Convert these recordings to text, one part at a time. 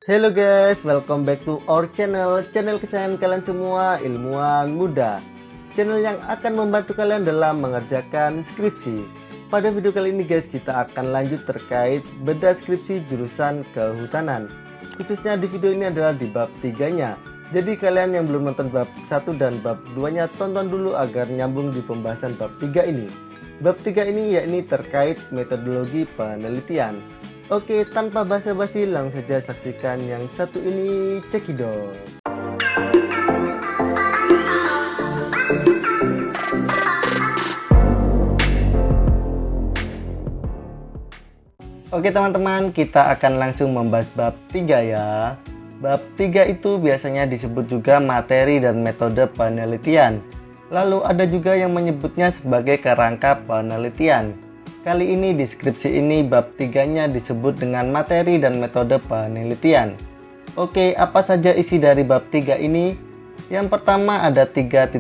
Hello guys, welcome back to our channel kesayangan kalian semua, ilmuwan muda. Channel yang akan membantu kalian dalam mengerjakan skripsi. Pada video kali ini guys, kita akan lanjut terkait bedah skripsi jurusan kehutanan. Khususnya di video ini adalah di bab 3-nya. Jadi kalian yang belum nonton bab 1 dan bab 2-nya, tonton dulu agar nyambung di pembahasan bab 3 ini. Bab 3 ini yakni terkait metodologi penelitian. Oke, tanpa basa-basi langsung saja saksikan yang satu ini, cekidot. Oke teman-teman, kita akan langsung membahas bab 3 ya. Bab 3 itu biasanya disebut juga materi dan metode penelitian. Lalu ada juga yang menyebutnya sebagai kerangka penelitian. Kali ini di skripsi ini bab 3-nya disebut dengan materi dan metode penelitian. Oke, apa saja isi dari bab 3 ini? Yang pertama ada 3.1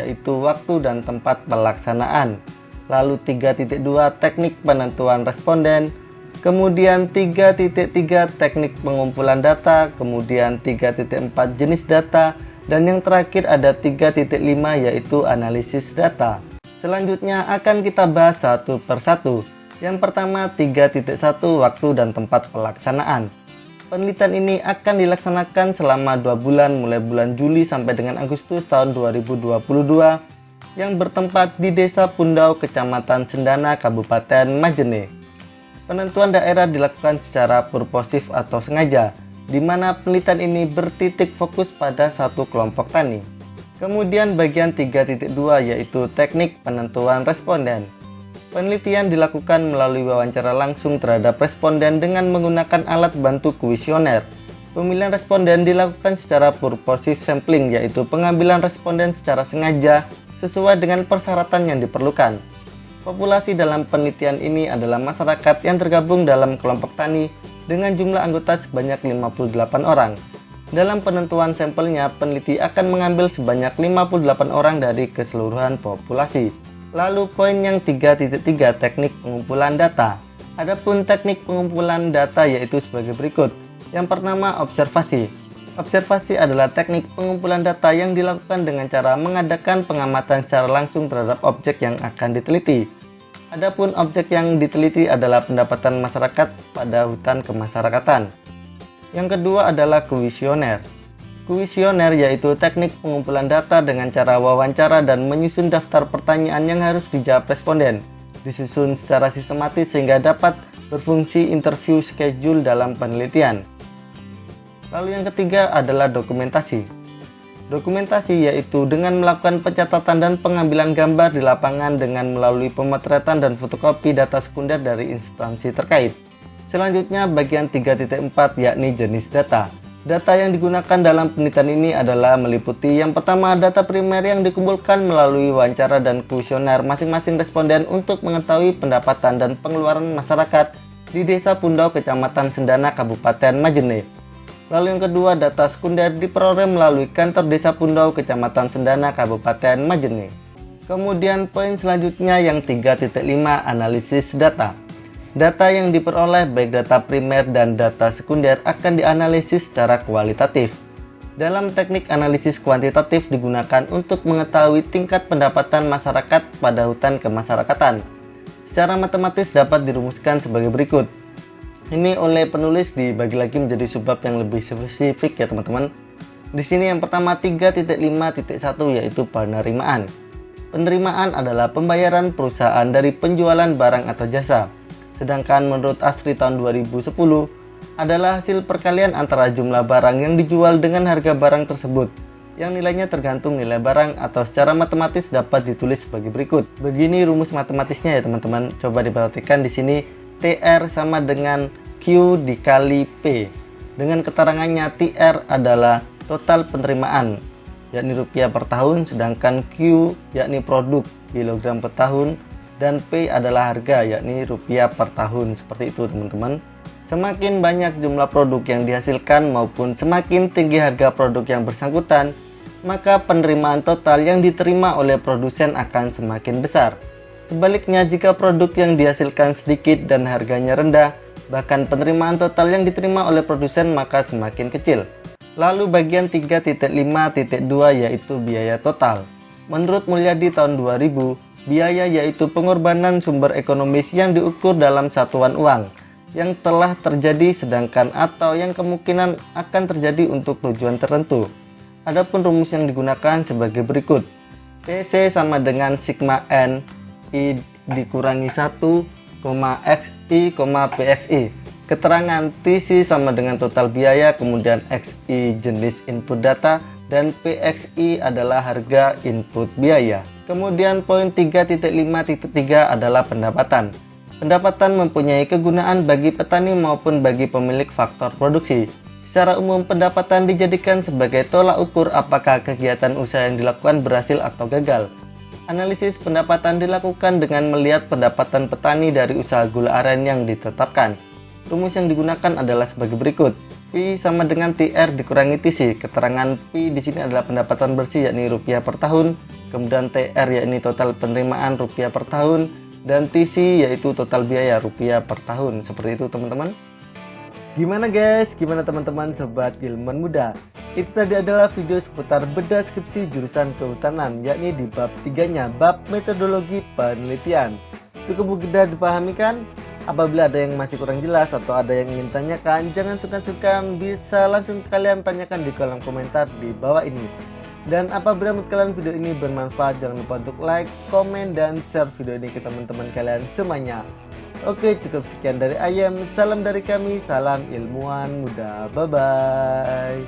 yaitu waktu dan tempat pelaksanaan. Lalu 3.2 teknik penentuan responden. Kemudian 3.3 teknik pengumpulan data. Kemudian 3.4 jenis data. Dan yang terakhir ada 3.5 yaitu analisis data. Selanjutnya akan kita bahas satu persatu. Yang pertama 3.1 waktu dan tempat pelaksanaan. Penelitian ini akan dilaksanakan selama 2 bulan mulai bulan Juli sampai dengan Agustus tahun 2022 yang bertempat di Desa Pundau, Kecamatan Sendana, Kabupaten Majene. Penentuan daerah dilakukan secara purposif atau sengaja, di mana penelitian ini bertitik fokus pada satu kelompok tani. Kemudian bagian 3.2 yaitu teknik penentuan responden. Penelitian dilakukan melalui wawancara langsung terhadap responden dengan menggunakan alat bantu kuesioner. Pemilihan responden dilakukan secara purposive sampling yaitu pengambilan responden secara sengaja sesuai dengan persyaratan yang diperlukan. Populasi dalam penelitian ini adalah masyarakat yang tergabung dalam kelompok tani dengan jumlah anggota sebanyak 58 orang. Dalam penentuan sampelnya, peneliti akan mengambil sebanyak 58 orang dari keseluruhan populasi. Lalu poin yang 3.3 teknik pengumpulan data. Adapun teknik pengumpulan data yaitu sebagai berikut. Yang pertama, observasi. Observasi adalah teknik pengumpulan data yang dilakukan dengan cara mengadakan pengamatan secara langsung terhadap objek yang akan diteliti. Adapun objek yang diteliti adalah pendapatan masyarakat pada hutan kemasyarakatan. Yang kedua adalah kuesioner. Kuesioner yaitu teknik pengumpulan data dengan cara wawancara dan menyusun daftar pertanyaan yang harus dijawab responden. Disusun secara sistematis sehingga dapat berfungsi interview schedule dalam penelitian. Lalu yang ketiga adalah dokumentasi. Dokumentasi yaitu dengan melakukan pencatatan dan pengambilan gambar di lapangan dengan melalui pemotretan dan fotokopi data sekunder dari instansi terkait. Selanjutnya bagian 3.4 yakni jenis data. Data yang digunakan dalam penelitian ini adalah meliputi yang pertama data primer yang dikumpulkan melalui wawancara dan kuesioner masing-masing responden untuk mengetahui pendapatan dan pengeluaran masyarakat di Desa Pundau, Kecamatan Sendana, Kabupaten Majene. Lalu yang kedua data sekunder diperoleh melalui kantor Desa Pundau, Kecamatan Sendana, Kabupaten Majene. Kemudian poin selanjutnya yang 3.5 analisis data. Data yang diperoleh baik data primer dan data sekunder akan dianalisis secara kualitatif. Dalam teknik analisis kuantitatif digunakan untuk mengetahui tingkat pendapatan masyarakat pada hutan kemasyarakatan. Secara matematis dapat dirumuskan sebagai berikut. Ini oleh penulis dibagi lagi menjadi subbab yang lebih spesifik ya teman-teman. Di sini yang pertama 3.5.1 yaitu penerimaan. Penerimaan adalah pembayaran perusahaan dari penjualan barang atau jasa. Sedangkan menurut Asri tahun 2010 adalah hasil perkalian antara jumlah barang yang dijual dengan harga barang tersebut yang nilainya tergantung nilai barang atau secara matematis dapat ditulis sebagai berikut. Begini rumus matematisnya ya teman-teman. Coba diperhatikan di sini TR sama dengan Q dikali P. Dengan keterangannya TR adalah total penerimaan yakni rupiah per tahun, sedangkan Q yakni produk kilogram per tahun, dan P adalah harga yakni rupiah per tahun. Seperti itu teman-teman. Semakin banyak jumlah produk yang dihasilkan maupun semakin tinggi harga produk yang bersangkutan, maka penerimaan total yang diterima oleh produsen akan semakin besar. Sebaliknya, jika produk yang dihasilkan sedikit dan harganya rendah, Bahkan penerimaan total yang diterima oleh produsen maka semakin kecil. Lalu bagian 3.5.2 yaitu biaya total. Menurut Mulyadi tahun 2000, biaya yaitu pengorbanan sumber ekonomis yang diukur dalam satuan uang yang telah terjadi sedangkan atau yang kemungkinan akan terjadi untuk tujuan tertentu. Adapun rumus yang digunakan sebagai berikut. TC sama dengan sigma N I dikurangi 1, XI, PXI. Keterangan TC sama dengan total biaya, kemudian XI jenis input data, dan PXI adalah harga input biaya. Kemudian poin 3.5.3 adalah pendapatan. Pendapatan mempunyai kegunaan bagi petani maupun bagi pemilik faktor produksi. Secara umum, pendapatan dijadikan sebagai tolak ukur apakah kegiatan usaha yang dilakukan berhasil atau gagal. Analisis pendapatan dilakukan dengan melihat pendapatan petani dari usaha gula aren yang ditetapkan. Rumus yang digunakan adalah sebagai berikut. P sama dengan TR dikurangi TC. Keterangan P di sini adalah pendapatan bersih yakni rupiah per tahun, kemudian TR yakni total penerimaan rupiah per tahun, dan TC yaitu total biaya rupiah per tahun. Seperti itu teman-teman. Gimana guys? Gimana teman-teman sobat ilmuwan muda? Itu tadi adalah video seputar bedah skripsi jurusan kehutanan, yakni di bab 3-nya, bab metodologi penelitian. Cukup mudah dipahami kan? Apabila ada yang masih kurang jelas atau ada yang ingin tanyakan, jangan sungkan-sungkan, bisa langsung kalian tanyakan di kolom komentar di bawah ini. Dan apabila menurut kalian video ini bermanfaat, jangan lupa untuk like, komen, dan share video ini ke teman-teman kalian semuanya. Oke, cukup sekian dari Ayem. Salam dari kami, salam ilmuwan muda. Bye-bye.